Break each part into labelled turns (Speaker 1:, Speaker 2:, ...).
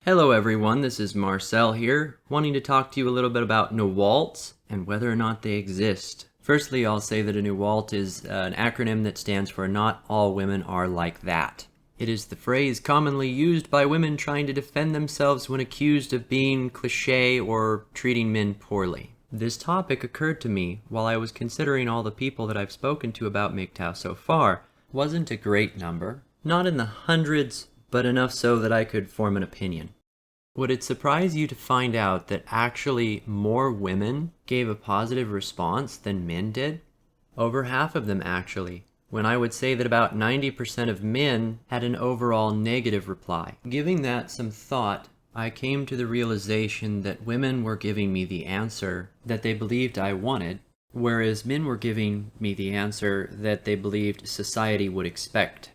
Speaker 1: Hello everyone, this is Marcel here, wanting to talk to you a little bit about NAWALTs and whether or not they exist. Firstly, I'll say that a NAWALT is an acronym that stands for Not All Women Are Like That. It is the phrase commonly used by women trying to defend themselves when accused of being cliché or treating men poorly. This topic occurred to me while I was considering all the people that I've spoken to about MGTOW so far. Wasn't a great number, not in the hundreds, but enough so that I could form an opinion. Would it surprise you to find out that actually more women gave a positive response than men did? Over half of them actually, when I would say that about 90% of men had an overall negative reply. Giving that some thought, I came to the realization that women were giving me the answer that they believed I wanted, whereas men were giving me the answer that they believed society would expect.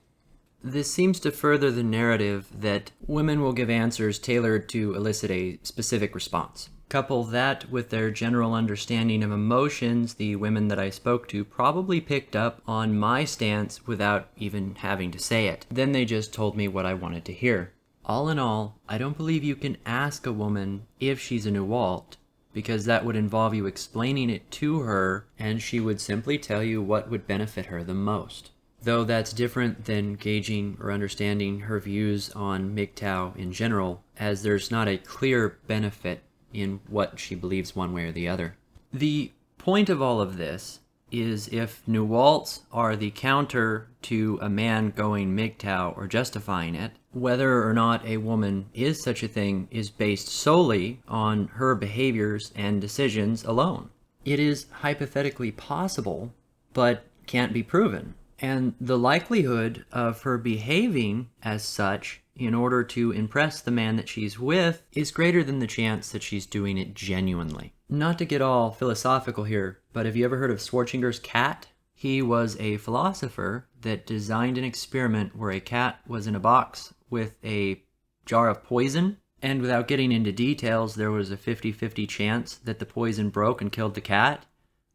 Speaker 1: This seems to further the narrative that women will give answers tailored to elicit a specific response. Couple that with their general understanding of emotions, the women that I spoke to probably picked up on my stance without even having to say it. Then they just told me what I wanted to hear. All in all, I don't believe you can ask a woman if she's a NAWALT, because that would involve you explaining it to her, and she would simply tell you what would benefit her the most. Though that's different than gauging or understanding her views on MGTOW in general, as there's not a clear benefit in what she believes one way or the other. The point of all of this is if NAWALTs are the counter to a man going MGTOW or justifying it, whether or not a woman is such a thing is based solely on her behaviors and decisions alone. It is hypothetically possible, but can't be proven. And the likelihood of her behaving as such in order to impress the man that she's with is greater than the chance that she's doing it genuinely. Not to get all philosophical here, but have you ever heard of Schwarzenegger's cat? He was a philosopher that designed an experiment where a cat was in a box with a jar of poison, and without getting into details, there was a 50-50 chance that the poison broke and killed the cat.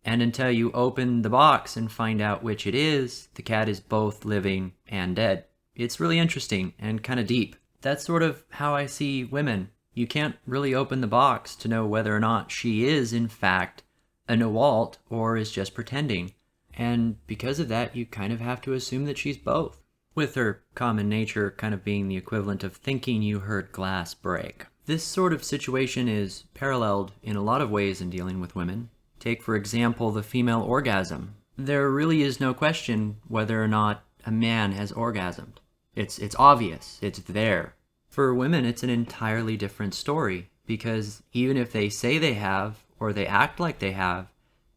Speaker 1: And until you open the box and find out which it is, the cat is both living and dead. It's really interesting and kind of deep. That's sort of how I see women. You can't really open the box to know whether or not she is, in fact, a NAWALT or is just pretending. And because of that, you kind of have to assume that she's both, with her common nature kind of being the equivalent of thinking you heard glass break. This sort of situation is paralleled in a lot of ways in dealing with women. Take, for example, the female orgasm. There really is no question whether or not a man has orgasmed. It's obvious. It's there. For women, it's an entirely different story, because even if they say they have, or they act like they have,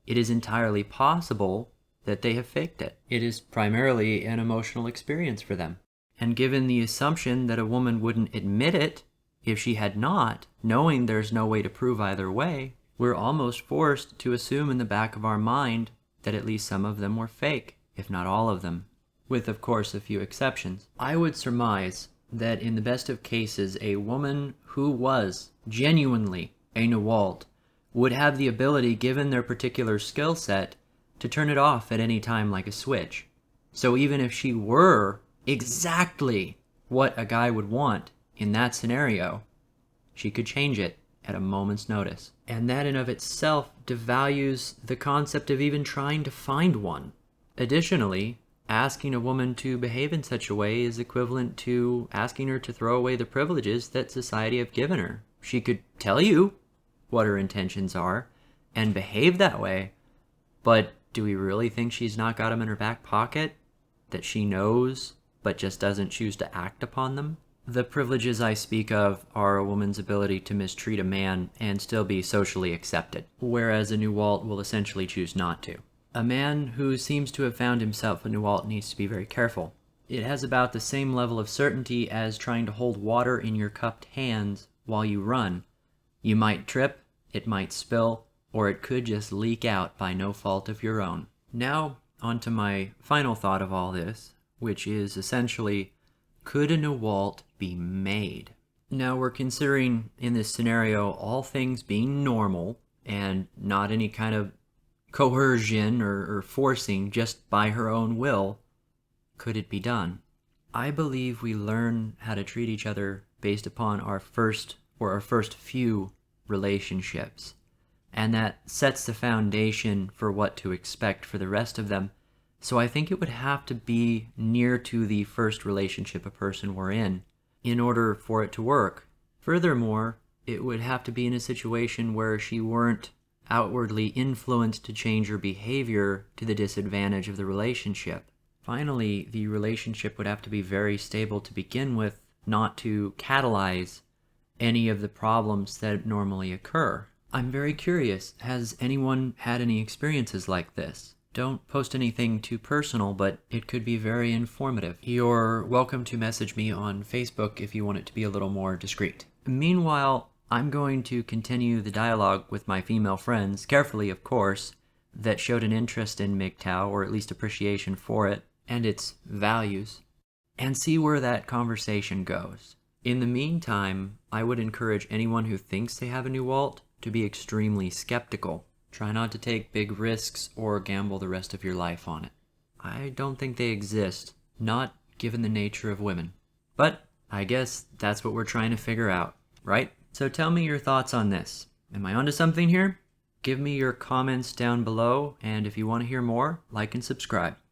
Speaker 1: it is entirely possible that they have faked it. It is primarily an emotional experience for them. And given the assumption that a woman wouldn't admit it if she had not, knowing there's no way to prove either way, we're almost forced to assume in the back of our mind that at least some of them were fake, if not all of them, with of course a few exceptions. I would surmise that in the best of cases, a woman who was genuinely a NAWALT would have the ability, given their particular skill set, to turn it off at any time like a switch. So even if she were exactly what a guy would want in that scenario, she could change it at a moment's notice. And that in of itself devalues the concept of even trying to find one. Additionally, asking a woman to behave in such a way is equivalent to asking her to throw away the privileges that society have given her. She could tell you what her intentions are and behave that way, but do we really think she's not got them in her back pocket? That she knows, but just doesn't choose to act upon them? The privileges I speak of are a woman's ability to mistreat a man and still be socially accepted, whereas a NAWALT will essentially choose not to. A man who seems to have found himself a NAWALT needs to be very careful. It has about the same level of certainty as trying to hold water in your cupped hands while you run. You might trip, it might spill, or it could just leak out by no fault of your own. Now, on to my final thought of all this, which is essentially, could a NAWALT be made? Now we're considering in this scenario all things being normal and not any kind of coercion or forcing just by her own will. Could it be done? I believe we learn how to treat each other based upon our first few relationships. And that sets the foundation for what to expect for the rest of them. So I think it would have to be near to the first relationship a person were in order for it to work. Furthermore, it would have to be in a situation where she weren't outwardly influenced to change her behavior to the disadvantage of the relationship. Finally, the relationship would have to be very stable to begin with, not to catalyze any of the problems that normally occur. I'm very curious, has anyone had any experiences like this? Don't post anything too personal, but it could be very informative. You're welcome to message me on Facebook if you want it to be a little more discreet. Meanwhile, I'm going to continue the dialogue with my female friends, carefully of course, that showed an interest in MGTOW, or at least appreciation for it, and its values, and see where that conversation goes. In the meantime, I would encourage anyone who thinks they have a NAWALT to be extremely skeptical. Try not to take big risks or gamble the rest of your life on it. I don't think they exist, not given the nature of women. But I guess that's what we're trying to figure out, right? So tell me your thoughts on this. Am I onto something here? Give me your comments down below, and if you want to hear more, like and subscribe.